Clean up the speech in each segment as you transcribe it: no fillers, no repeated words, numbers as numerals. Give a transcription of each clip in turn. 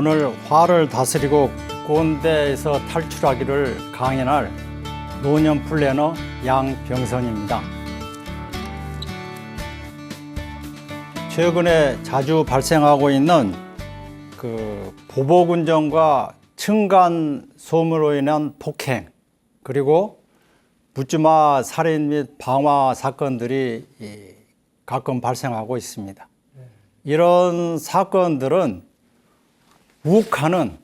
오늘 화를 다스리고 꼰대에서 탈출하기를 강연할 노년 플래너 양병선입니다. 최근에 자주 발생하고 있는 보복운전과 층간소음으로 인한 폭행, 그리고 묻지마 살인 및 방화 사건들이 가끔 발생하고 있습니다. 이런 사건들은 욱하는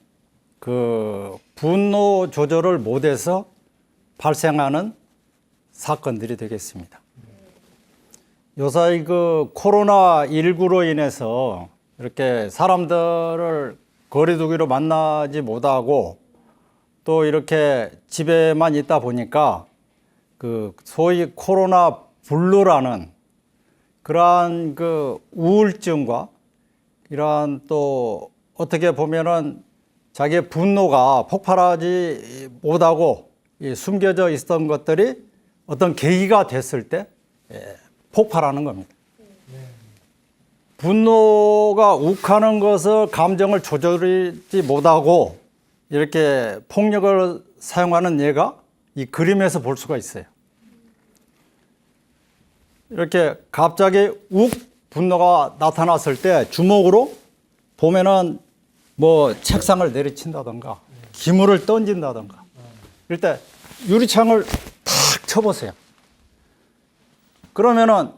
분노 조절을 못해서 발생하는 사건들이 되겠습니다. 요새 코로나19로 인해서 이렇게 사람들을 거리두기로 만나지 못하고 또 이렇게 집에만 있다 보니까 소위 코로나 블루라는 그러한 우울증과 이러한 또 어떻게 보면은 자기의 분노가 폭발하지 못하고 숨겨져 있었던 것들이 어떤 계기가 됐을 때 폭발하는 겁니다. 분노가 욱하는 것을 감정을 조절하지 못하고 이렇게 폭력을 사용하는 예가 이 그림에서 볼 수가 있어요. 이렇게 갑자기 분노가 나타났을 때 주먹으로 보면은 책상을 내리친다던가 기물을 던진다던가 이럴 때 유리창을 탁 쳐보세요. 그러면은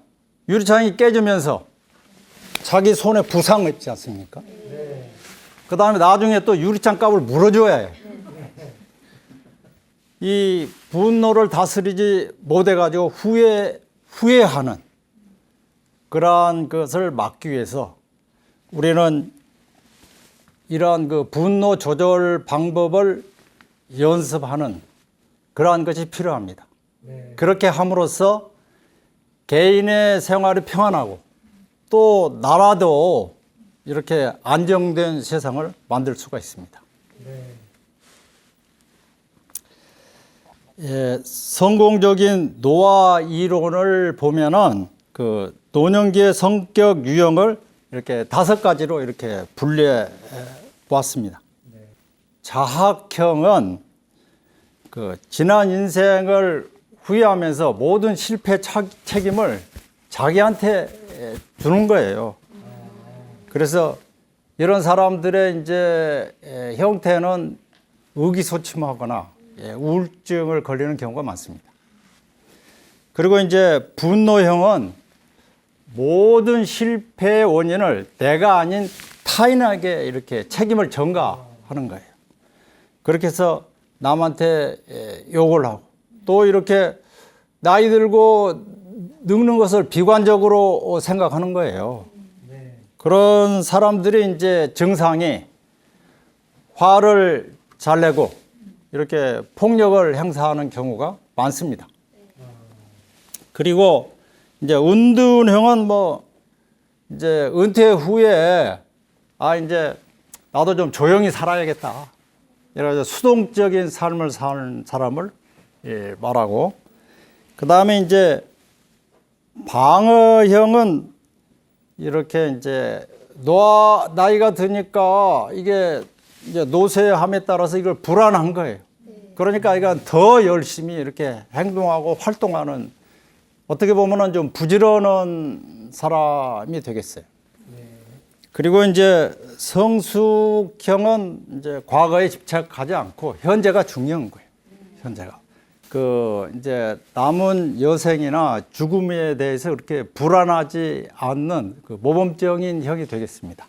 유리창이 깨지면서 자기 손에 부상 있지 않습니까? 그 다음에 나중에 또 유리창 값을 물어줘야 해요. 이 분노를 다스리지 못해가지고 후회하는 그러한 것을 막기 위해서 우리는 이러한 분노 조절 방법을 연습하는 그러한 것이 필요합니다. 그렇게 함으로써 개인의 생활이 평안하고 또 나라도 이렇게 안정된 세상을 만들 수가 있습니다. 성공적인 노화 이론을 보면은 노년기의 성격 유형을 이렇게 5가지로 이렇게 분류해 보았습니다. 자학형은 지난 인생을 후회하면서 모든 실패 책임을 자기한테 주는 거예요. 그래서 이런 사람들의 이제 형태는 의기소침하거나 우울증을 걸리는 경우가 많습니다. 그리고 이제 분노형은 모든 실패의 원인을 내가 아닌 타인에게 이렇게 책임을 전가하는 거예요. 그렇게 해서 남한테 욕을 하고 또 이렇게 나이 들고 늙는 것을 비관적으로 생각하는 거예요. 그런 사람들이 이제 증상이 화를 잘 내고 이렇게 폭력을 행사하는 경우가 많습니다. 그리고 이제 은둔형은 이제 은퇴 후에 이제 나도 좀 조용히 살아야겠다. 이래서 수동적인 삶을 사는 사람을 말하고, 그 다음에 이제 방어형은 이렇게 이제 나이가 드니까 이게 이제 노쇠함에 따라서 이걸 불안한 거예요. 그러니까 이건 더 열심히 이렇게 행동하고 활동하는, 어떻게 보면은 좀 부지런한 사람이 되겠어요. 그리고 이제 성숙형은 이제 과거에 집착하지 않고 현재가 중요한 거예요. 현재가. 이제 남은 여생이나 죽음에 대해서 그렇게 불안하지 않는 모범적인 형이 되겠습니다.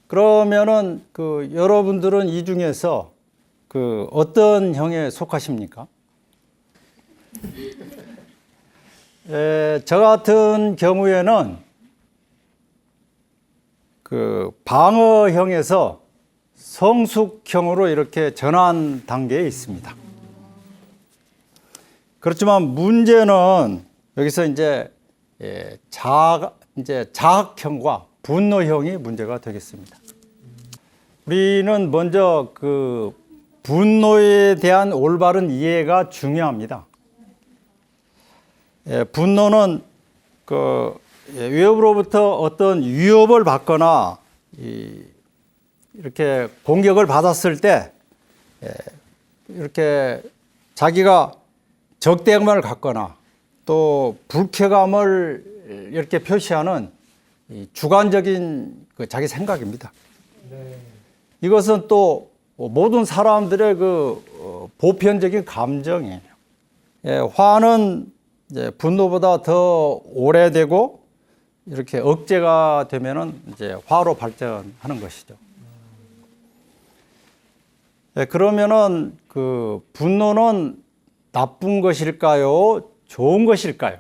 그러면은 여러분들은 이 중에서 어떤 형에 속하십니까? 저 같은 경우에는 방어형에서 성숙형으로 이렇게 전환 단계에 있습니다. 그렇지만 문제는 여기서 이제 자학형과 분노형이 문제가 되겠습니다. 우리는 먼저 분노에 대한 올바른 이해가 중요합니다. 분노는 외부로부터 어떤 위협을 받거나 이렇게 공격을 받았을 때 이렇게 자기가 적대감을 갖거나 또 불쾌감을 이렇게 표시하는 이 주관적인 그 자기 생각입니다. 네. 이것은 또 모든 사람들의 그 보편적인 감정이에요. 화는 이제 분노보다 더 오래되고 이렇게 억제가 되면은 이제 화로 발전하는 것이죠. 그러면은 그 분노는 나쁜 것일까요? 좋은 것일까요?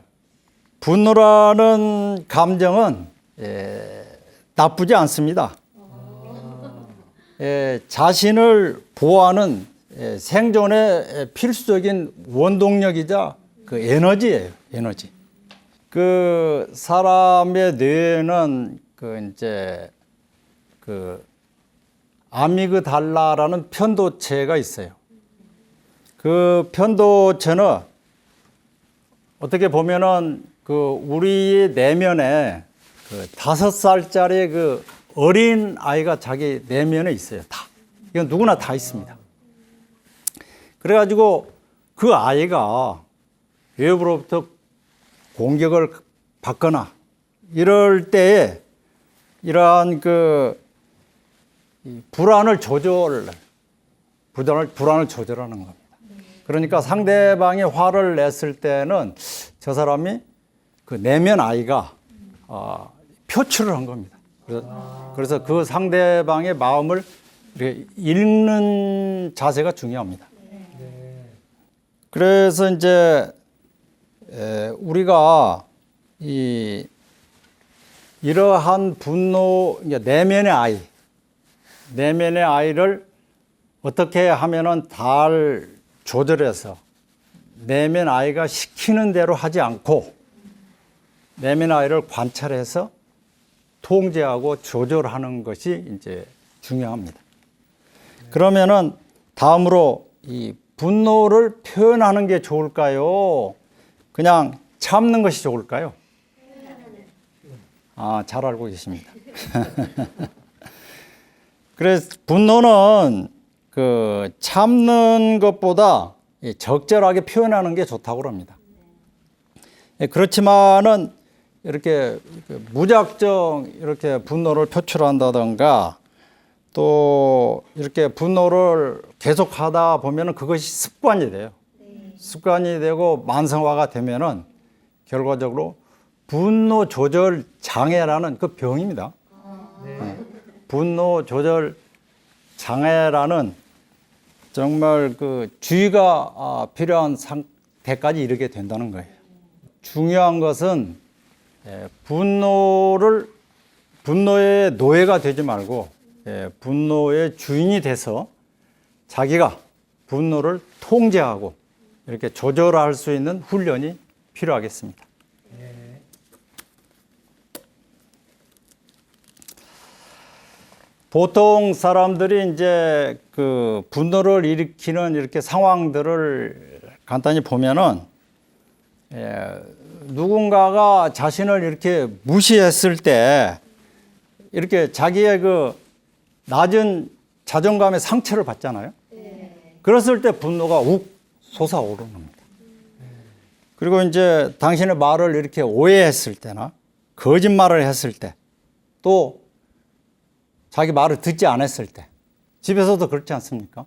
분노라는 감정은 나쁘지 않습니다. 자신을 보호하는 생존의 필수적인 원동력이자 그 에너지예요. 에너지. 그 사람의 뇌에는 그 이제 그 아미그달라라는 편도체가 있어요. 그 편도체는 어떻게 보면은 그 우리의 내면에 그 5살짜리 그 어린 아이가 자기 내면에 있어요. 다. 이건 누구나 다 있습니다. 그래가지고 그 아이가 외부로부터 공격을 받거나 이럴 때에 이러한 그 불안을 조절하는 겁니다. 그러니까 상대방이 화를 냈을 때는 저 사람이 그 내면 아이가 표출을 한 겁니다. 그래서 그 상대방의 마음을 읽는 자세가 중요합니다. 그래서 이제 우리가 이러한 분노, 내면의 아이를 어떻게 하면은 잘 조절해서 내면 아이가 시키는 대로 하지 않고 내면 아이를 관찰해서 통제하고 조절하는 것이 이제 중요합니다. 그러면은 다음으로 이 분노를 표현하는 게 좋을까요? 그냥 참는 것이 좋을까요? 잘 알고 계십니다. 그래서 분노는 그 참는 것보다 적절하게 표현하는 게 좋다고 합니다. 그렇지만은 이렇게 무작정 이렇게 분노를 표출한다던가 또 이렇게 분노를 계속하다 보면은 그것이 습관이 돼요. 습관이 되고 만성화가 되면은 결과적으로 분노 조절 장애라는 그 병입니다. 분노 조절 장애라는 정말 그 주의가 필요한 상태까지 이르게 된다는 거예요. 중요한 것은 분노의 노예가 되지 말고 분노의 주인이 돼서 자기가 분노를 통제하고 이렇게 조절할 수 있는 훈련이 필요하겠습니다. 보통 사람들이 이제 그 분노를 일으키는 이렇게 상황들을 간단히 보면은 누군가가 자신을 이렇게 무시했을 때 이렇게 자기의 그 낮은 자존감의 상처를 받잖아요. 그랬을 때 분노가 욱 솟아오르는 겁니다. 그리고 이제 당신의 말을 이렇게 오해했을 때나 거짓말을 했을 때 또 자기 말을 듣지 않았을 때 집에서도 그렇지 않습니까?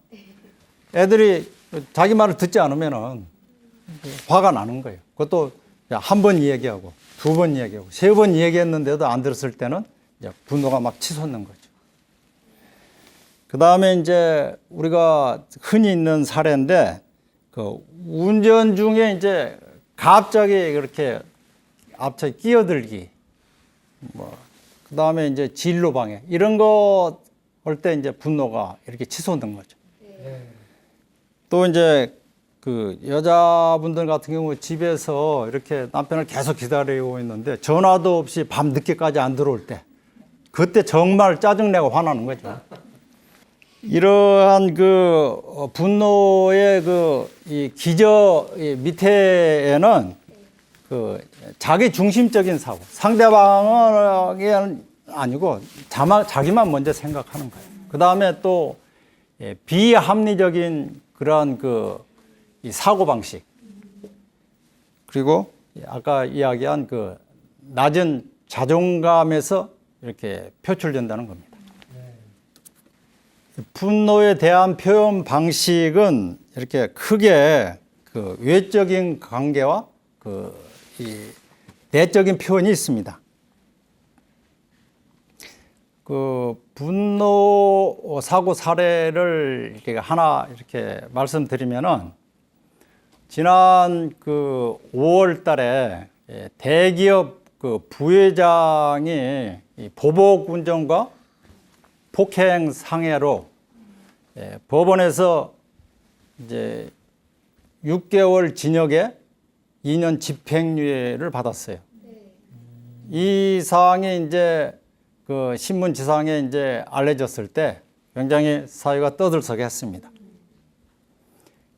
애들이 자기 말을 듣지 않으면은 화가 나는 거예요. 그것도 한 번 이야기하고 두 번 이야기하고 세 번 이야기했는데도 안 들었을 때는 이제 분노가 막 치솟는 거죠. 그 다음에 이제 우리가 흔히 있는 사례인데 그 운전 중에 이제 갑자기 그렇게 앞차에 끼어들기 그 다음에 이제 진로 방해 이런 거 할 때 이제 분노가 이렇게 치솟는 거죠. 또 이제 그 여자분들 같은 경우 집에서 이렇게 남편을 계속 기다리고 있는데 전화도 없이 밤 늦게까지 안 들어올 때 그때 정말 짜증내고 화나는 거죠. 이러한 그 분노의 그 이 기저 밑에는 그 자기 중심적인 사고, 상대방을 아니고 자기만 먼저 생각하는 거예요. 그 다음에 또 비합리적인 그러한 이 사고방식, 그리고 아까 이야기한 그 낮은 자존감에서 이렇게 표출된다는 겁니다. 분노에 대한 표현 방식은 이렇게 크게 그 외적인 관계와 이 내적인 표현이 있습니다. 그 분노 사고 사례를 이렇게 하나 이렇게 말씀드리면은, 지난 그 5월 달에 대기업 그 부회장이 이 보복 운전과 폭행 상해로 법원에서 이제 6개월 징역에 2년 집행유예를 받았어요. 이 사항이 이제 그 신문지상에 이제 알려졌을 때 굉장히 사회가 떠들썩해 했습니다.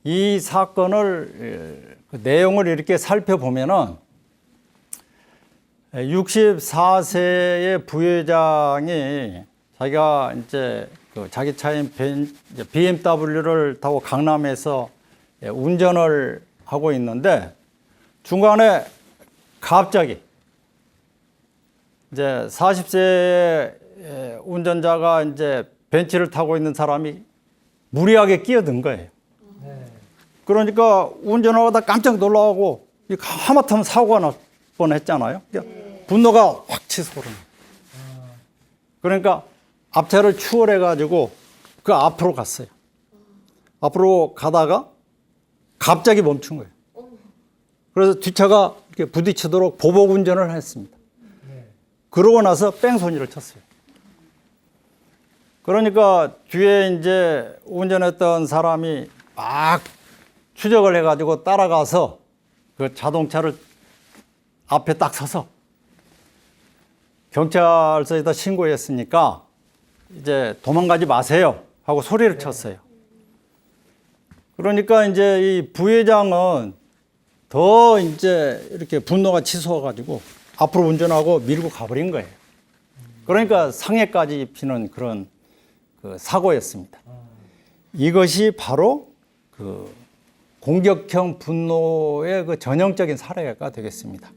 이 사건을 그 내용을 이렇게 살펴보면은 64세의 부회장이 자기가 이제 그 자기 차인 BMW를 타고 강남에서 운전을 하고 있는데, 중간에 갑자기 이제 40세의 운전자가 이제 벤츠를 타고 있는 사람이 무리하게 끼어든 거예요. 그러니까 운전하다 깜짝 놀라고 하마터면 사고가 날 뻔했잖아요. 분노가 확 치솟는. 그러니까 앞차를 추월해가지고 그 앞으로 갔어요. 앞으로 가다가 갑자기 멈춘 거예요. 그래서 뒷차가 이렇게 부딪히도록 보복 운전을 했습니다. 그러고 나서 뺑소니를 쳤어요. 그러니까 뒤에 이제 운전했던 사람이 막 추적을 해가지고 따라가서 그 자동차를 앞에 딱 서서 경찰서에다 신고했으니까 이제 도망가지 마세요 하고 소리를 쳤어요. 그러니까 이제 이 부회장은 더 이제 이렇게 분노가 치솟아가지고 앞으로 운전하고 밀고 가버린 거예요. 그러니까 상해까지 입히는 그런 그 사고였습니다. 이것이 바로 그 공격형 분노의 그 전형적인 사례가 되겠습니다.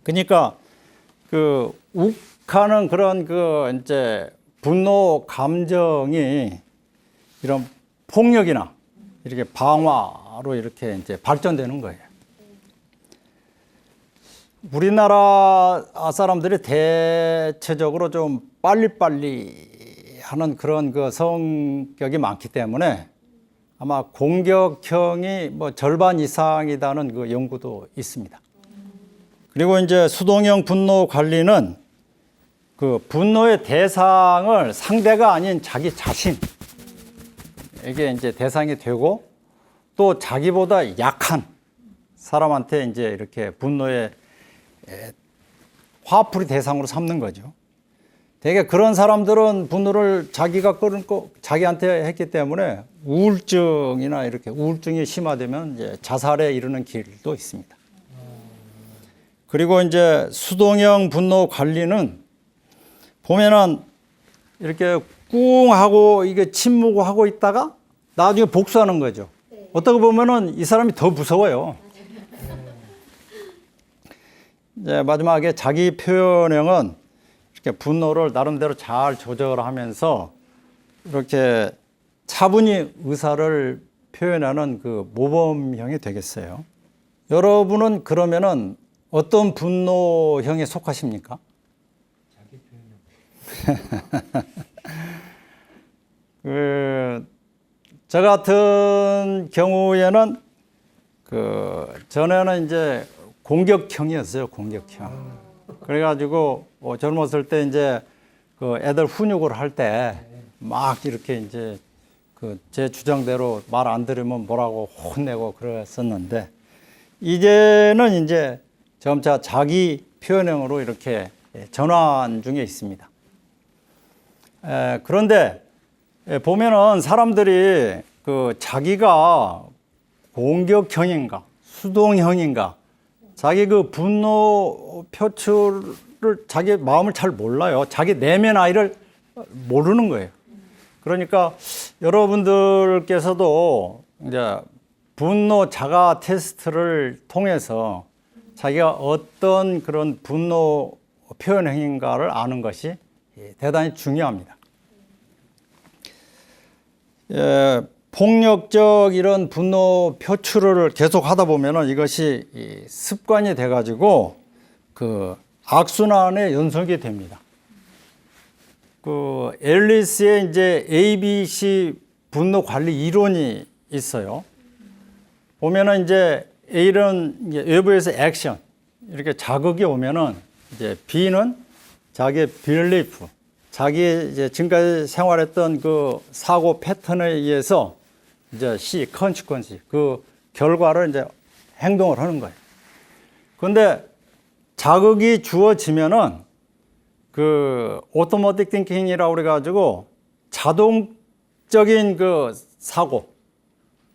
그러니까 그 욱하는 그런 그 이제 분노 감정이 이런 폭력이나 이렇게 방화로 이렇게 이제 발전되는 거예요. 우리나라 사람들이 대체적으로 좀 빨리빨리 하는 그런 그 성격이 많기 때문에 아마 공격형이 뭐 절반 이상이다는 그 연구도 있습니다. 그리고 이제 수동형 분노 관리는 그 분노의 대상을 상대가 아닌 자기 자신, 이게 이제 대상이 되고, 또 자기보다 약한 사람한테 이제 이렇게 분노의 화풀이 대상으로 삼는 거죠. 되게 그런 사람들은 분노를 자기가 끌고 자기한테 했기 때문에 우울증이나 이렇게 우울증이 심화되면 이제 자살에 이르는 길도 있습니다. 그리고 이제 수동형 분노 관리는 보면은 이렇게 꿍 하고 이게 침묵하고 있다가 나중에 복수하는 거죠. 어떻게 보면은 이 사람이 더 무서워요. 이제 마지막에 자기 표현형은 이렇게 분노를 나름대로 잘 조절하면서 이렇게 차분히 의사를 표현하는 그 모범형이 되겠어요. 여러분은 그러면은 어떤 분노형에 속하십니까? 저 같은 경우에는 전에는 이제 공격형이었어요, 공격형. 그래가지고 젊었을 때 이제 그 애들 훈육을 할 때 막 이렇게 이제 제 주장대로 말 안 들으면 뭐라고 혼내고 그랬었는데, 이제는 이제 점차 자기 표현형으로 이렇게 전환 중에 있습니다. 그런데 보면은 사람들이 그 자기가 공격형인가 수동형인가, 자기 그 분노 표출을 자기 마음을 잘 몰라요. 자기 내면 아이를 모르는 거예요. 그러니까 여러분들께서도 이제 분노 자가 테스트를 통해서 자기가 어떤 그런 분노 표현 행위인가를 아는 것이 대단히 중요합니다. 폭력적 이런 분노 표출을 계속 하다 보면은 이것이 습관이 돼가지고 그 악순환의 연속이 됩니다. 그 앨리스의 이제 ABC 분노 관리 이론이 있어요. 보면은 이제 A는 외부에서 액션 이렇게 자극이 오면은 이제 B는 자기의 빌리프, 자기 이제 지금까지 생활했던 그 사고 패턴에 의해서 이제 C, 컨시퀀시 그 결과를 이제 행동을 하는 거예요. 그런데 자극이 주어지면은 그 오토마틱 띵킹이라고 그래가지고 자동적인 그 사고,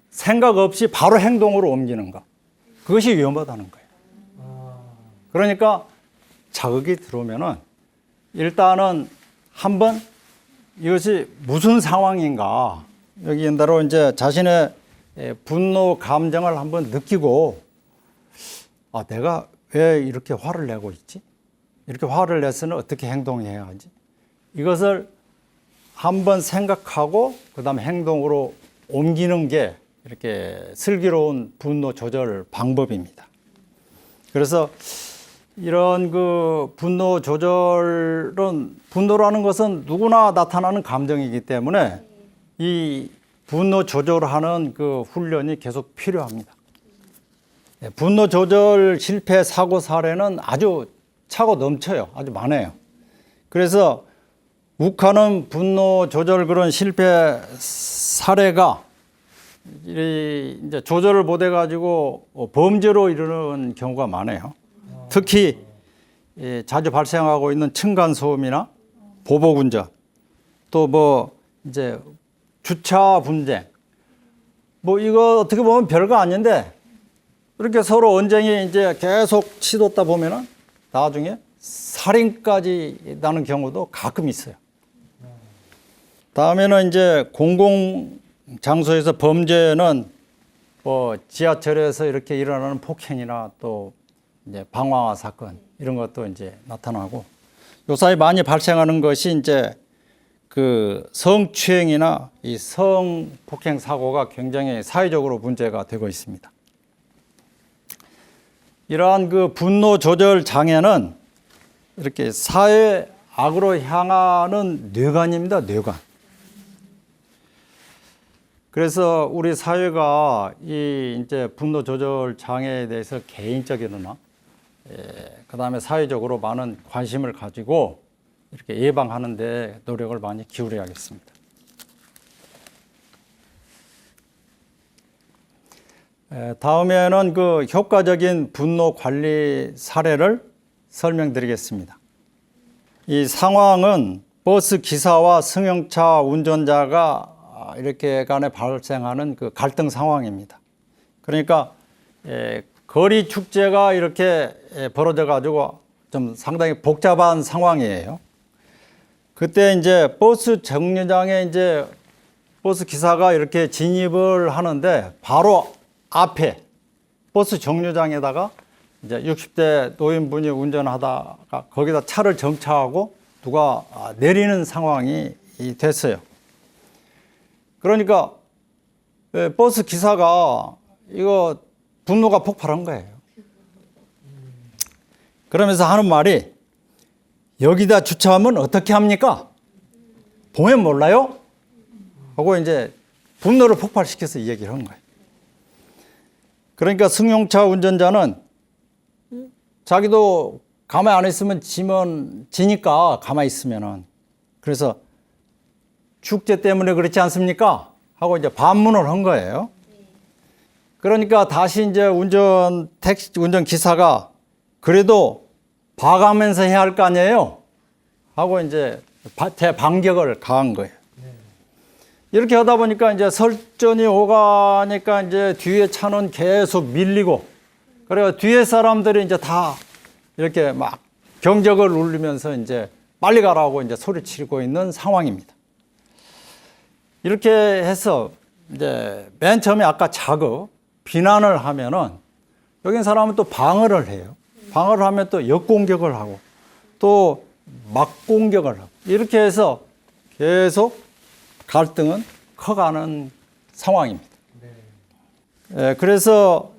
생각 없이 바로 행동으로 옮기는 거. 그것이 위험하다는 거예요. 그러니까 자극이 들어오면은 일단은 한번 이것이 무슨 상황인가 여기 인대로 이제 자신의 분노 감정을 한번 느끼고 내가 왜 이렇게 화를 내고 있지? 이렇게 화를 내서는 어떻게 행동해야 하지? 이것을 한번 생각하고 그다음에 행동으로 옮기는 게 이렇게 슬기로운 분노 조절 방법입니다. 그래서 이런 그 분노 조절은 분노라는 것은 누구나 나타나는 감정이기 때문에 이 분노 조절하는 그 훈련이 계속 필요합니다. 분노 조절 실패 사고 사례는 아주 차고 넘쳐요. 아주 많아요. 그래서 욱하는 분노 조절 그런 실패 사례가 이제 조절을 못해 가지고 범죄로 이르는 경우가 많아요. 특히 자주 발생하고 있는 층간 소음이나 보복 운전, 또 뭐 이제 주차 분쟁, 뭐 이거 어떻게 보면 별거 아닌데 이렇게 서로 언쟁이 이제 계속 치솟다 보면은 나중에 살인까지 나는 경우도 가끔 있어요. 다음에는 이제 공공 장소에서 범죄는 뭐 지하철에서 이렇게 일어나는 폭행이나 또 이제 방화 사건 이런 것도 이제 나타나고 요사이 많이 발생하는 것이 이제 그 성추행이나 이 성폭행 사고가 굉장히 사회적으로 문제가 되고 있습니다. 이러한 그 분노 조절 장애는 이렇게 사회 악으로 향하는 뇌관입니다. 뇌관. 그래서 우리 사회가 이 이제 분노 조절 장애에 대해서 개인적이거나 그다음에 사회적으로 많은 관심을 가지고 이렇게 예방하는 데 노력을 많이 기울여야겠습니다. 다음에는 그 효과적인 분노 관리 사례를 설명드리겠습니다. 이 상황은 버스 기사와 승용차 운전자가 이렇게 간에 발생하는 그 갈등 상황입니다. 그러니까 거리 축제가 이렇게 벌어져 가지고 좀 상당히 복잡한 상황이에요. 그때 이제 버스 정류장에 이제 버스 기사가 이렇게 진입을 하는데 바로 앞에 버스 정류장에다가 이제 60대 노인분이 운전하다가 거기다 차를 정차하고 누가 내리는 상황이 됐어요. 그러니까 버스 기사가 이거 분노가 폭발한 거예요. 그러면서 하는 말이 여기다 주차하면 어떻게 합니까? 보면 몰라요? 하고 이제 분노를 폭발시켜서 이 얘기를 한 거예요. 그러니까 승용차 운전자는 자기도 가만히 안 있으면 지니까 가만히 있으면은 그래서 축제 때문에 그렇지 않습니까? 하고 이제 반문을 한 거예요. 그러니까 다시 이제 운전 기사가 그래도 봐가면서 해야 할 거 아니에요? 하고 이제 반격을 가한 거예요. 이렇게 하다 보니까 이제 설전이 오가니까 이제 뒤에 차는 계속 밀리고, 그래서 뒤에 사람들이 이제 다 이렇게 막 경적을 울리면서 이제 빨리 가라고 이제 소리치고 있는 상황입니다. 이렇게 해서 이제 맨 처음에 아까 자극, 비난을 하면은 여기 사람은 또 방어를 해요. 방어를 하면 또 역공격을 하고 또 막공격을 하고 이렇게 해서 계속 갈등은 커가는 상황입니다. 그래서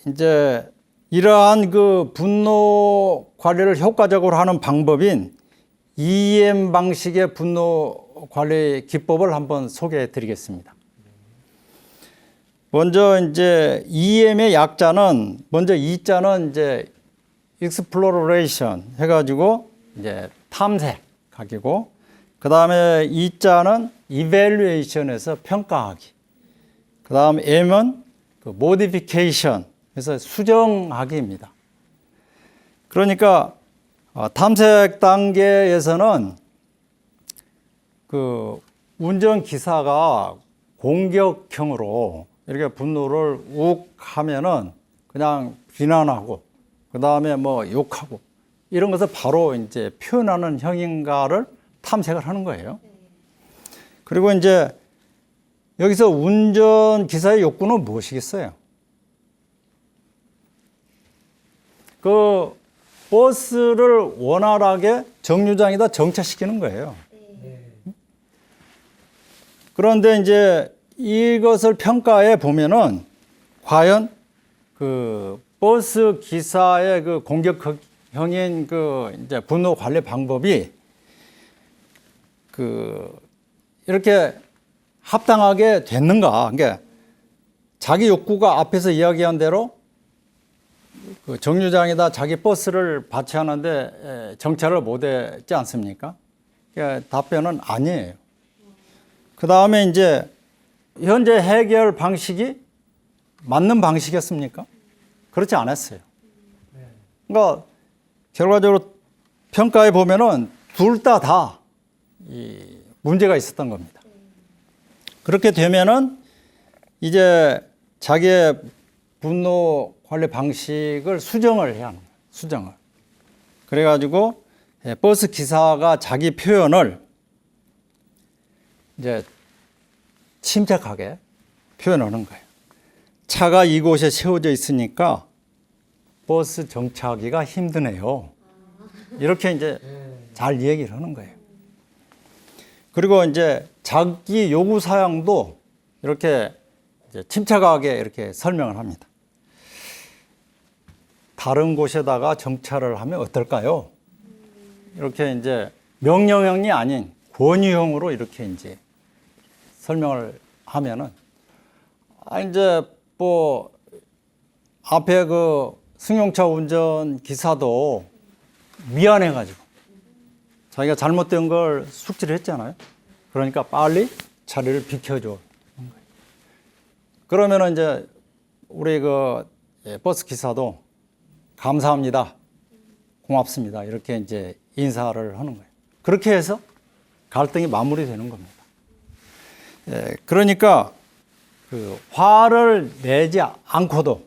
이제 이러한 그 분노 관리를 효과적으로 하는 방법인 EM 방식의 분노 관리 기법을 한번 소개해 드리겠습니다. 먼저 이제 EM의 약자는 먼저 E자는 이제 exploration 해가지고 이제 탐색하기고 그 다음에 E자는 evaluation에서 평가하기. 그 다음 M은 그 modification 해서 수정하기입니다. 그러니까 탐색 단계에서는 그 운전기사가 공격형으로 이렇게 분노를 욱 하면은 그냥 비난하고 그 다음에 뭐 욕하고 이런 것을 바로 이제 표현하는 형인가를 탐색을 하는 거예요. 그리고 이제 여기서 운전기사의 욕구는 무엇이겠어요? 그 버스를 원활하게 정류장에다 정차시키는 거예요. 그런데 이제 이것을 평가해 보면은 과연 그 버스 기사의 그 공격형인 그 이제 분노 관리 방법이 그 이렇게 합당하게 됐는가? 그러니까 자기 욕구가 앞에서 이야기한 대로 그 정류장에다 자기 버스를 배치하는데 정차를 못했지 않습니까? 그러니까 답변은 아니에요. 그 다음에 이제 현재 해결 방식이 맞는 방식이었습니까? 그렇지 않았어요. 그러니까 결과적으로 평가해 보면은 둘 다 문제가 있었던 겁니다. 그렇게 되면은 이제 자기의 분노 관리 방식을 수정을 해야 하는 거예요. 수정을. 그래가지고 버스 기사가 자기 표현을 이제 침착하게 표현하는 거예요. 차가 이곳에 세워져 있으니까 버스 정차하기가 힘드네요. 이렇게 이제 잘 얘기를 하는 거예요. 그리고 이제 자기 요구 사항도 이렇게 이제 침착하게 이렇게 설명을 합니다. 다른 곳에다가 정차를 하면 어떨까요? 이렇게 이제 명령형이 아닌 권유형으로 이렇게 이제 설명을 하면은 이제 뭐 앞에 그 승용차 운전 기사도 미안해가지고 자기가 잘못된 걸 숙지를 했잖아요. 그러니까 빨리 자리를 비켜줘. 그러면은 이제 우리 그 버스 기사도 감사합니다. 고맙습니다. 이렇게 이제 인사를 하는 거예요. 그렇게 해서 갈등이 마무리되는 겁니다. 그러니까 그 화를 내지 않고도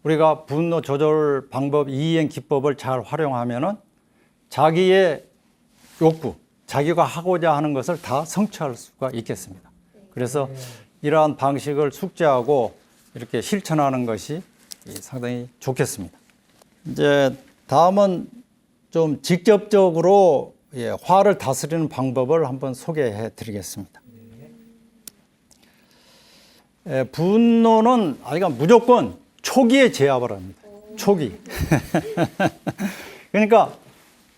우리가 분노 조절 방법, 이행 기법을 잘 활용하면은 자기의 욕구, 자기가 하고자 하는 것을 다 성취할 수가 있겠습니다. 그래서 이러한 방식을 숙지하고 이렇게 실천하는 것이 상당히 좋겠습니다. 이제 다음은 좀 직접적으로 화를 다스리는 방법을 한번 소개해 드리겠습니다. 분노는 그러니까 무조건 초기에 제압을 합니다. 초기. 그러니까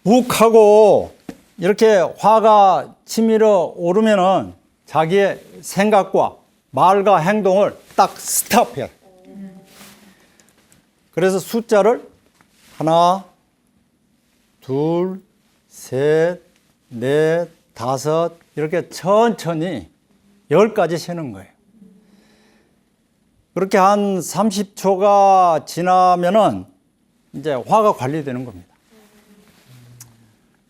욱하고 이렇게 화가 치밀어 오르면은 자기의 생각과 말과 행동을 딱 스탑해야 돼요. 그래서 숫자를 하나, 둘, 셋, 넷, 다섯 이렇게 천천히 10까지 세는 거예요. 그렇게 한 30초가 지나면은 이제 화가 관리되는 겁니다.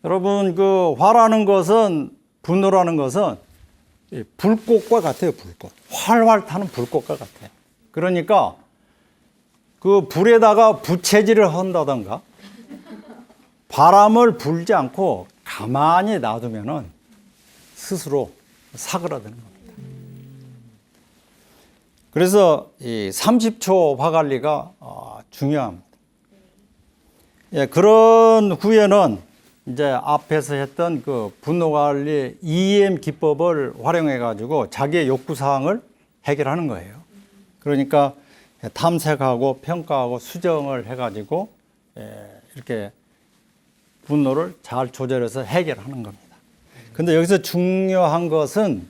여러분, 그 화라는 것은, 분노라는 것은 불꽃과 같아요, 불꽃. 활활 타는 불꽃과 같아요. 그러니까 그 불에다가 부채질을 한다던가 바람을 불지 않고 가만히 놔두면은 스스로 사그라드는 겁니다. 그래서 이 30초 화관리가 중요합니다. 예, 그런 후에는 이제 앞에서 했던 그 분노관리 EM 기법을 활용해 가지고 자기의 욕구 사항을 해결하는 거예요. 그러니까 탐색하고 평가하고 수정을 해 가지고 이렇게 분노를 잘 조절해서 해결하는 겁니다. 근데 여기서 중요한 것은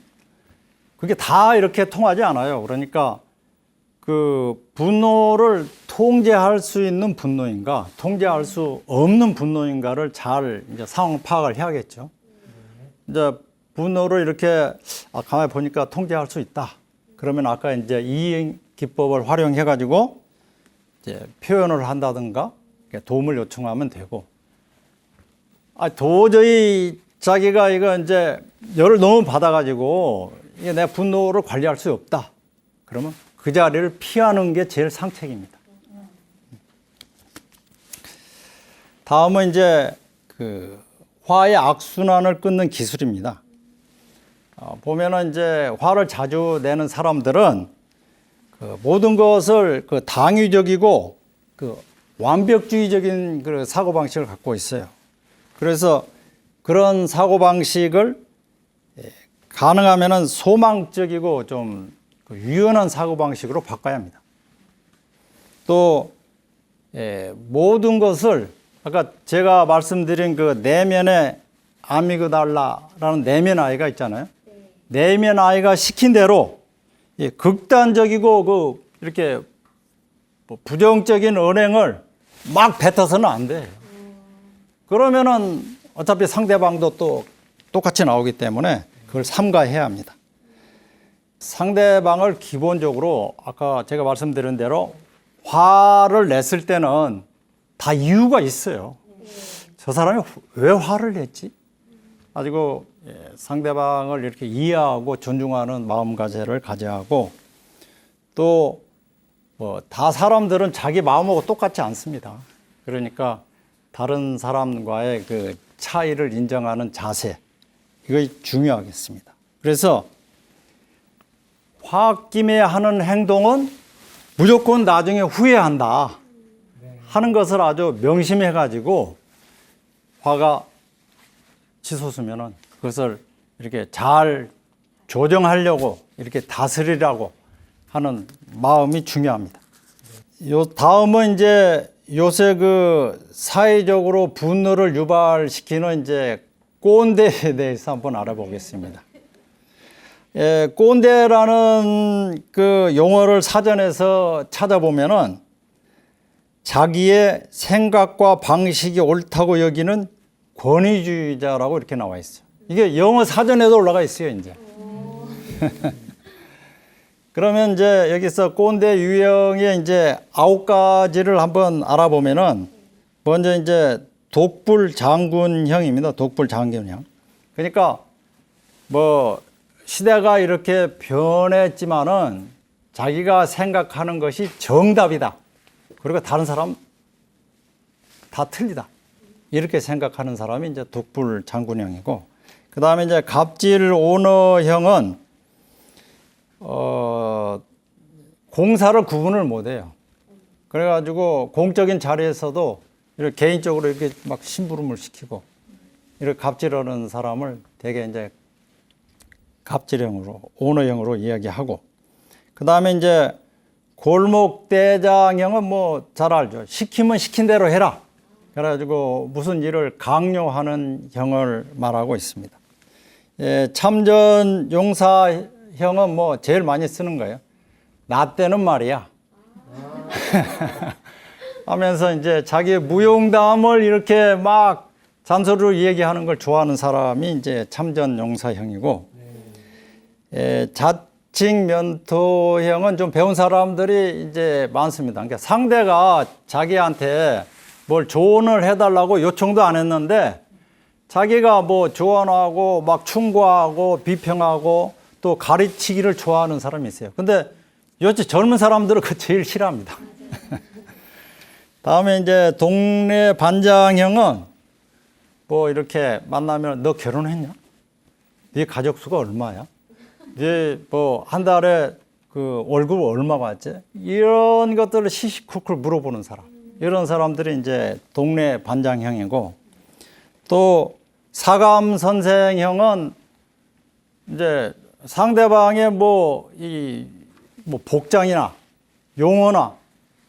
그게 다 이렇게 통하지 않아요. 그러니까 그 분노를 통제할 수 있는 분노인가, 통제할 수 없는 분노인가를 잘 이제 상황 파악을 해야겠죠. 이제 분노를 이렇게 가만히 보니까 통제할 수 있다. 그러면 아까 이제 이행 기법을 활용해 가지고 이제 표현을 한다든가 도움을 요청하면 되고, 도저히 자기가 이거 이제 열을 너무 받아가지고 이게 내 분노를 관리할 수 없다. 그러면 그 자리를 피하는 게 제일 상책입니다. 다음은 이제 그 화의 악순환을 끊는 기술입니다. 보면은 이제 화를 자주 내는 사람들은 그 모든 것을 그 당위적이고 그 완벽주의적인 그 사고방식을 갖고 있어요. 그래서 그런 사고방식을 가능하면은 소망적이고 좀 유연한 사고방식으로 바꿔야 합니다. 또 모든 것을 아까 제가 말씀드린 그 내면의 아미그달라라는 내면 아이가 있잖아요. 내면 아이가 시킨 대로 극단적이고 그 이렇게 부정적인 언행을 막 뱉어서는 안 돼요. 그러면은 어차피 상대방도 또 똑같이 나오기 때문에 그걸 삼가해야 합니다. 상대방을 기본적으로 아까 제가 말씀드린 대로 화를 냈을 때는 다 이유가 있어요. 저 사람이 왜 화를 냈지? 가지고 상대방을 이렇게 이해하고 존중하는 마음가짐을 가져야 하고, 또 다 사람들은 자기 마음하고 똑같지 않습니다. 그러니까 다른 사람과의 그 차이를 인정하는 자세, 이거 중요하겠습니다. 그래서 홧김에 하는 행동은 무조건 나중에 후회한다 하는 것을 아주 명심해 가지고 화가 치솟으면은 그것을 이렇게 잘 조정하려고 이렇게 다스리라고 하는 마음이 중요합니다. 요 다음은 이제 요새 그 사회적으로 분노를 유발시키는 이제 꼰대에 대해서 한번 알아보겠습니다. 꼰대라는 그 용어를 사전에서 찾아보면은 자기의 생각과 방식이 옳다고 여기는 권위주의자라고 이렇게 나와 있어요. 이게 영어 사전에도 올라가 있어요, 이제. 그러면 이제 여기서 꼰대 유형의 이제 9가지를 한번 알아보면은 먼저 이제 독불장군형입니다. 독불장군형. 그러니까 뭐 시대가 이렇게 변했지만은 자기가 생각하는 것이 정답이다. 그리고 다른 사람 다 틀리다. 이렇게 생각하는 사람이 이제 독불장군형이고, 그 다음에 이제 갑질 오너형은 공사를 구분을 못해요. 그래가지고 공적인 자리에서도 이렇게 개인적으로 이렇게 막 심부름을 시키고 이렇게 갑질하는 사람을 되게 이제 갑질형으로 오너형으로 이야기하고, 그 다음에 이제 골목대장형은 뭐 잘 알죠. 시키면 시킨 대로 해라. 그래가지고 무슨 일을 강요하는 형을 말하고 있습니다. 참전용사형은 뭐 제일 많이 쓰는 거예요. 나 때는 말이야. 하면서 이제 자기의 무용담을 이렇게 막 잔소리로 얘기하는 걸 좋아하는 사람이 이제 참전용사형이고, 자칭면토형은 좀 배운 사람들이 이제 많습니다. 그러니까 상대가 자기한테 뭘 조언을 해달라고 요청도 안 했는데 자기가 뭐 조언하고 막 충고하고 비평하고 또 가르치기를 좋아하는 사람이 있어요. 근데 요즘 젊은 사람들은 그거 제일 싫어합니다. 다음에 이제 동네 반장형은 뭐 이렇게 만나면 너 결혼했냐? 네 가족 수가 얼마야? 네 뭐 한 달에 그 월급 얼마 받지? 이런 것들을 시시콜콜 물어보는 사람. 이런 사람들이 이제 동네 반장형이고, 또 사감 선생형은 이제 상대방의 뭐 복장이나 용어나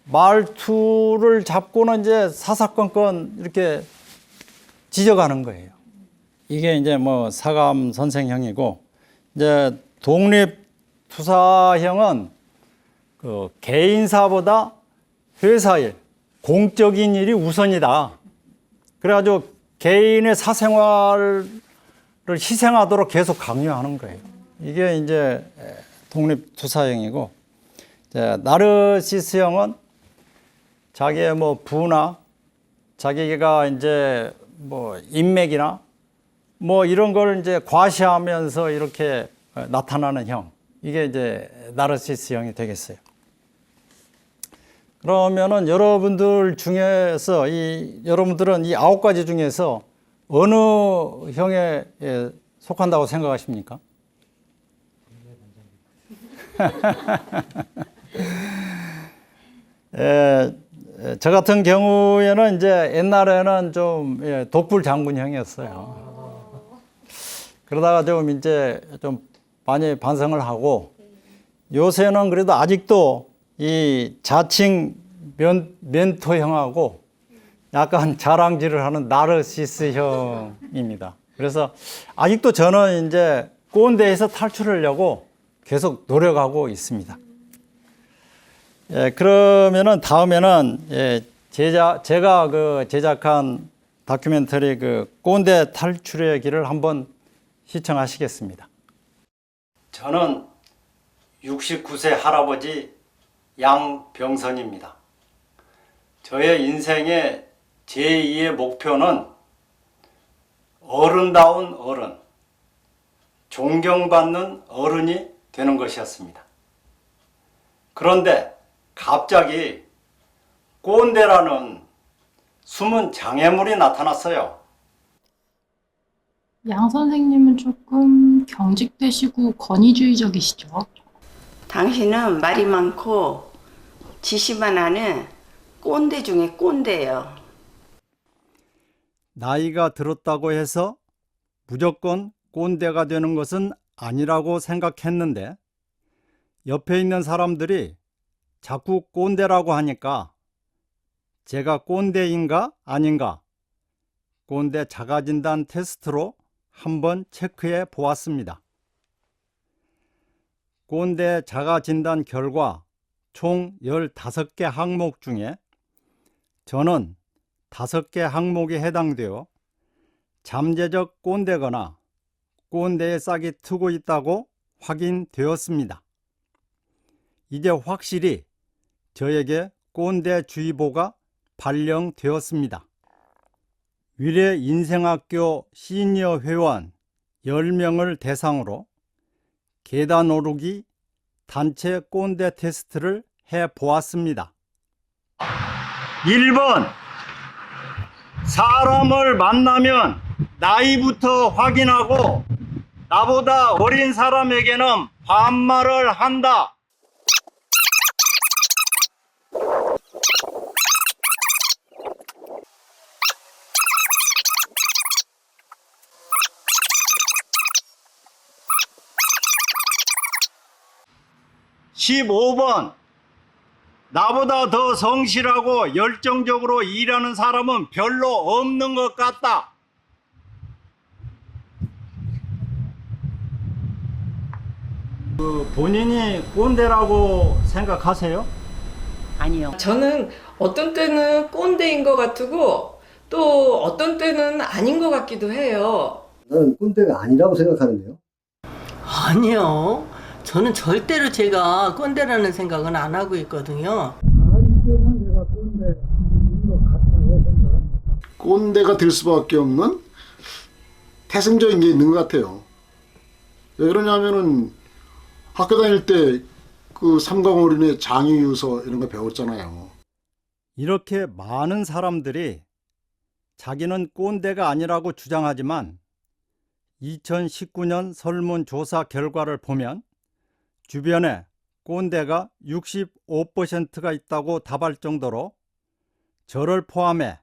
말투를 잡고는 이제 사사건건 이렇게 지적하는 거예요. 이게 이제 뭐 사감 선생형이고, 이제 독립투사형은 그 개인사보다 회사일, 공적인 일이 우선이다. 그래가지고 개인의 사생활을 희생하도록 계속 강요하는 거예요. 이게 이제 독립투사형이고, 이제 나르시스형은 자기의 뭐 부나 자기가 이제 뭐 인맥이나 뭐 이런 걸 이제 과시하면서 이렇게 나타나는 형. 이게 이제 나르시스형이 되겠어요. 그러면은 여러분들 중에서 여러분들은 이 9가지 중에서 어느 형에 속한다고 생각하십니까? 저 같은 경우에는 이제 옛날에는 좀 독불 장군형이었어요. 그러다가 좀 이제 좀 많이 반성을 하고, 요새는 그래도 아직도 이 자칭 멘토형하고 약간 자랑질을 하는 나르시스형입니다. 그래서 아직도 저는 이제 꼰대에서 탈출하려고 계속 노력하고 있습니다. 그러면은 다음에는 제가 그 제작한 다큐멘터리 그 꼰대 탈출의 길을 한번 시청하시겠습니다. 저는 69세 할아버지 양병선입니다. 저의 인생의 제2의 목표는 어른다운 어른, 존경받는 어른이 되는 것이었습니다. 그런데 갑자기 꼰대라는 숨은 장애물이 나타났어요. 양 선생님은 조금 경직되시고 권위주의적이시죠? 당신은 말이 많고 지시만 하는 꼰대 중에 꼰대예요. 나이가 들었다고 해서 무조건 꼰대가 되는 것은 아니라고 생각했는데, 옆에 있는 사람들이 자꾸 꼰대라고 하니까 제가 꼰대인가 아닌가 꼰대 자가진단 테스트로 한번 체크해 보았습니다. 꼰대 자가진단 결과 총 15개 항목 중에 저는 5개 항목에 해당되어 잠재적 꼰대거나 꼰대의 싹이 트고 있다고 확인되었습니다. 이제 확실히 저에게 꼰대주의보가 발령되었습니다. 위례 인생학교 시니어 회원 10명을 대상으로 계단 오르기 단체 꼰대 테스트를 해보았습니다. 1번, 사람을 만나면 나이부터 확인하고 나보다 어린 사람에게는 반말을 한다. 15번, 나보다 더 성실하고 열정적으로 일하는 사람은 별로 없는 것 같다. 본인이 꼰대라고 생각하세요? 아니요. 저는 어떤 때는 꼰대인 것 같고 또 어떤 때는 아닌 것 같기도 해요. 나는 꼰대가 아니라고 생각하는데요. 아니요. 저는 절대로 제가 꼰대라는 생각은 안 하고 있거든요. 꼰대가 될 수밖에 없는 태생적인 게 있는 것 같아요. 왜 그러냐면은 학교 다닐 때 그 삼강어린의 장유유서 이런 거 배웠잖아요. 이렇게 많은 사람들이 자기는 꼰대가 아니라고 주장하지만 2019년 설문조사 결과를 보면 주변에 꼰대가 65%가 있다고 답할 정도로 저를 포함해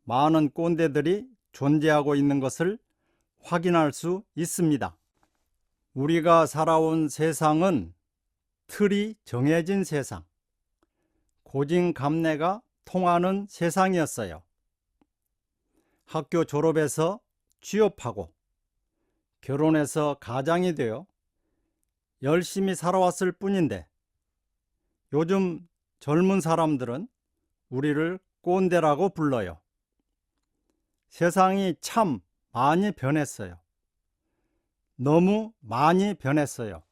많은 꼰대들이 존재하고 있는 것을 확인할 수 있습니다. 우리가 살아온 세상은 틀이 정해진 세상, 고진감래가 통하는 세상이었어요. 학교 졸업해서 취업하고 결혼해서 가장이 되어 열심히 살아왔을 뿐인데 요즘 젊은 사람들은 우리를 꼰대라고 불러요. 세상이 참 많이 변했어요. 너무 많이 변했어요.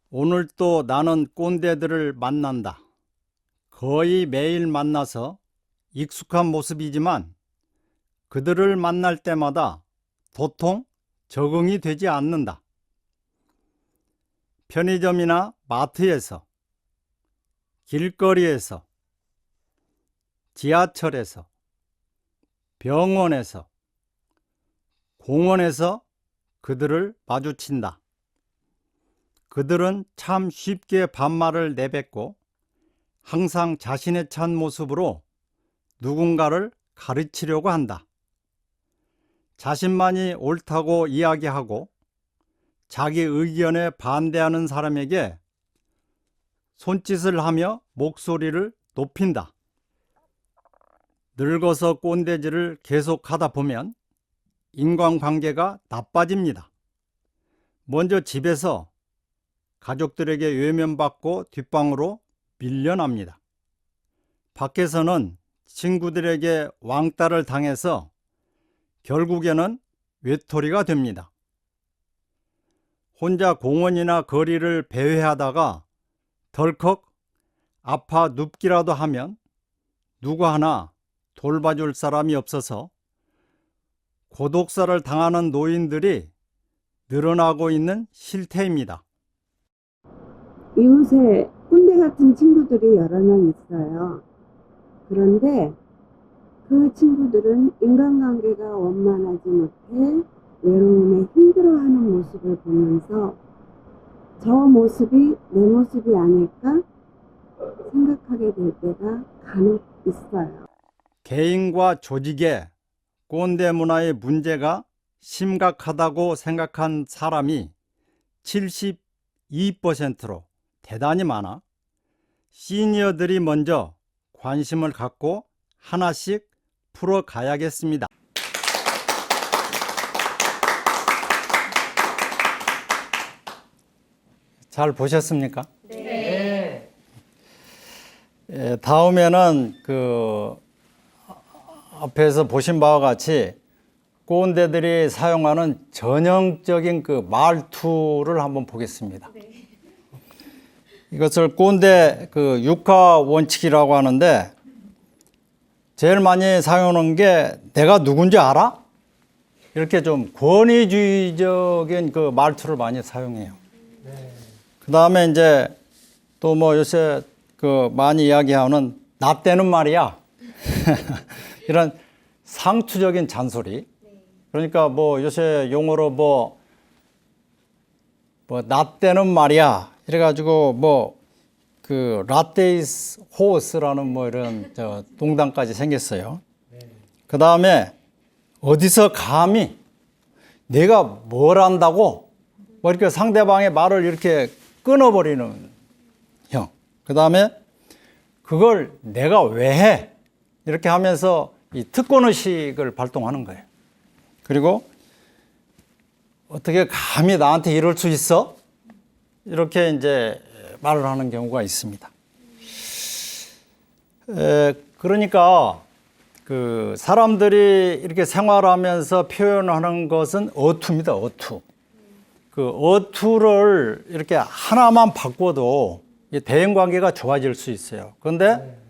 오늘 또 나는 꼰대들을 만난다. 거의 매일 만나서 익숙한 모습이지만 그들을 만날 때마다 도통 적응이 되지 않는다. 편의점이나 마트에서, 길거리에서, 지하철에서, 병원에서, 공원에서 그들을 마주친다. 그들은 참 쉽게 반말을 내뱉고 항상 자신의 찬 모습으로 누군가를 가르치려고 한다. 자신만이 옳다고 이야기하고 자기 의견에 반대하는 사람에게 손짓을 하며 목소리를 높인다. 늙어서 꼰대질을 계속하다 보면 인간관계가 나빠집니다. 먼저 집에서 가족들에게 외면받고 뒷방으로 밀려납니다. 밖에서는 친구들에게 왕따를 당해서 결국에는 외톨이가 됩니다. 혼자 공원이나 거리를 배회하다가 덜컥 아파 눕기라도 하면 누구 하나 돌봐줄 사람이 없어서 고독사를 당하는 노인들이 늘어나고 있는 실태입니다. 이웃에 꼰대 같은 친구들이 여러 명 있어요. 그런데 그 친구들은 인간관계가 원만하지 못해 외로움에 힘들어하는 모습을 보면서 저 모습이 내 모습이 아닐까 생각하게 될 때가 간혹 있어요. 개인과 조직에 꼰대 문화의 문제가 심각하다고 생각한 사람이 72%로 대단히 많아 시니어들이 먼저 관심을 갖고 하나씩 풀어가야겠습니다. 잘 보셨습니까? 네. 다음에는 앞에서 보신 바와 같이 꼰대들이 사용하는 전형적인 말투를 한번 보겠습니다. 이것을 꼰대 육하 원칙이라고 하는데 제일 많이 사용하는 게 내가 누군지 알아? 이렇게 좀 권위주의적인 말투를 많이 사용해요. 그 다음에 이제 또 요새 많이 이야기하는 나 때는 말이야. 이런 상투적인 잔소리. 그러니까 요새 용어로 나 때는 말이야. 이래가지고 라떼이스 호스라는 이런 농담까지 생겼어요. 그 다음에 어디서 감히 내가 뭘 안다고 이렇게 상대방의 말을 이렇게 끊어버리는 형. 그 다음에 그걸 내가 왜 해? 이렇게 하면서 이 특권의식을 발동하는 거예요. 그리고 어떻게 감히 나한테 이럴 수 있어? 이렇게 이제 말을 하는 경우가 있습니다. 그러니까 사람들이 이렇게 생활하면서 표현하는 것은 어투입니다. 어투. 어투를 이렇게 하나만 바꿔도 대인관계가 좋아질 수 있어요. 그런데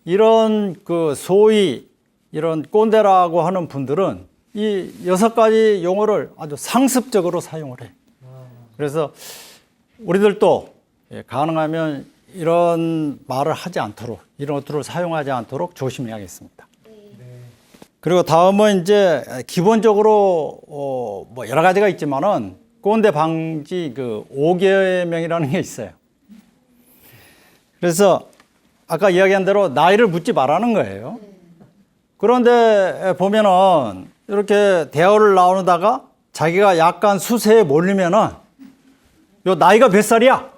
이런 소위 이런 꼰대라고 하는 분들은 이 6가지 용어를 아주 상습적으로 사용을 해. 그래서 우리들도 가능하면 이런 말을 하지 않도록, 이런 어투를 사용하지 않도록 조심해야겠습니다. 그리고 다음은 이제 기본적으로 뭐 여러 가지가 있지만은 꼰대 방지 그 5계명이라는 게 있어요. 그래서 아까 이야기한 대로 나이를 묻지 말라는 거예요. 그런데 보면은 이렇게 대화를 나누다가 자기가 약간 수세에 몰리면은 요 나이가 몇 살이야?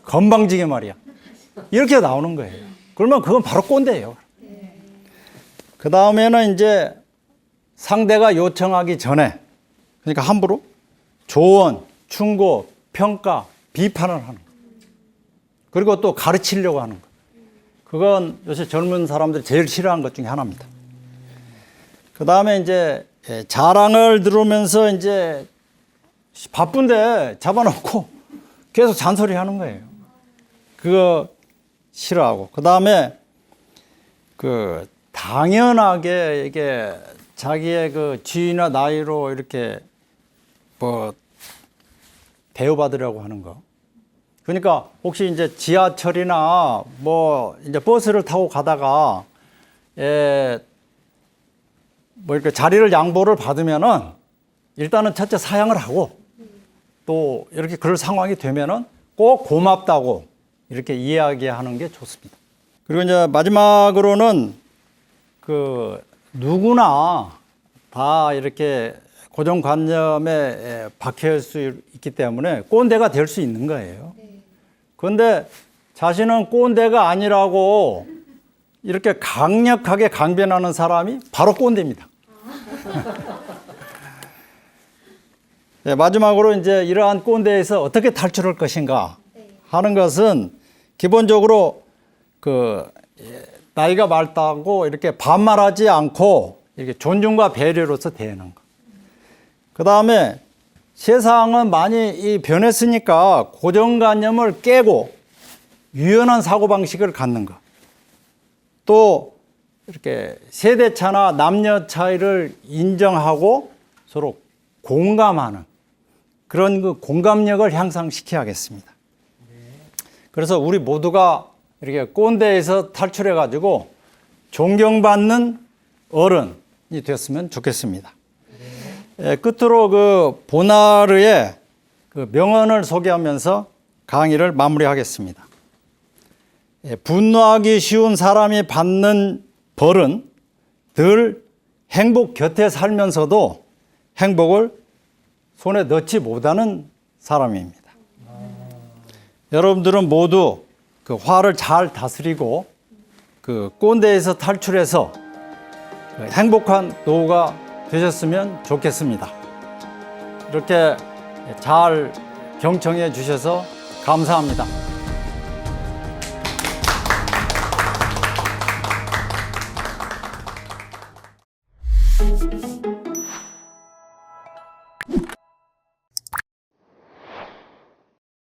건방지게 말이야. 이렇게 나오는 거예요. 그러면 그건 바로 꼰대예요. 그 다음에는 이제 상대가 요청하기 전에, 그러니까 함부로 조언, 충고, 평가, 비판을 하는 거. 그리고 또 가르치려고 하는 거. 그건 요새 젊은 사람들이 제일 싫어하는 것 중에 하나입니다. 그 다음에 이제 자랑을 들으면서 이제 바쁜데 잡아놓고 계속 잔소리 하는 거예요. 그거 싫어하고. 그 다음에 그 당연하게 이게 자기의 그 지위나 나이로 이렇게 뭐 대우받으려고 하는 거. 그러니까 혹시 이제 지하철이나 뭐 이제 버스를 타고 가다가 뭐 이렇게 자리를 양보를 받으면은 일단은 첫째 사양을 하고 또 이렇게 그럴 상황이 되면은 꼭 고맙다고 이렇게 이야기하는 게 좋습니다. 그리고 이제 마지막으로는 그 누구나 다 이렇게 고정관념에 박힐 수 있기 때문에 꼰대가 될 수 있는 거예요. 그런데 자신은 꼰대가 아니라고 이렇게 강력하게 강변하는 사람이 바로 꼰대입니다. 네, 마지막으로 이제 이러한 꼰대에서 어떻게 탈출할 것인가 하는 것은 기본적으로 그 나이가 많다고 이렇게 반말하지 않고 이렇게 존중과 배려로서 대하는 것. 그 다음에 세상은 많이 변했으니까 고정관념을 깨고 유연한 사고방식을 갖는 것. 또 이렇게 세대차나 남녀 차이를 인정하고 서로 공감하는 그런 그 공감력을 향상시켜야겠습니다. 그래서 우리 모두가 이렇게 꼰대에서 탈출해가지고 존경받는 어른이 됐으면 좋겠습니다. 끝으로 그 보나르의 그 명언을 소개하면서 강의를 마무리하겠습니다. 분노하기 쉬운 사람이 받는 벌은 늘 행복 곁에 살면서도 행복을 손에 넣지 못하는 사람입니다. 여러분들은 모두 그 화를 잘 다스리고 그 꼰대에서 탈출해서 행복한 노후가 되셨으면 좋겠습니다. 이렇게 잘 경청해 주셔서 감사합니다.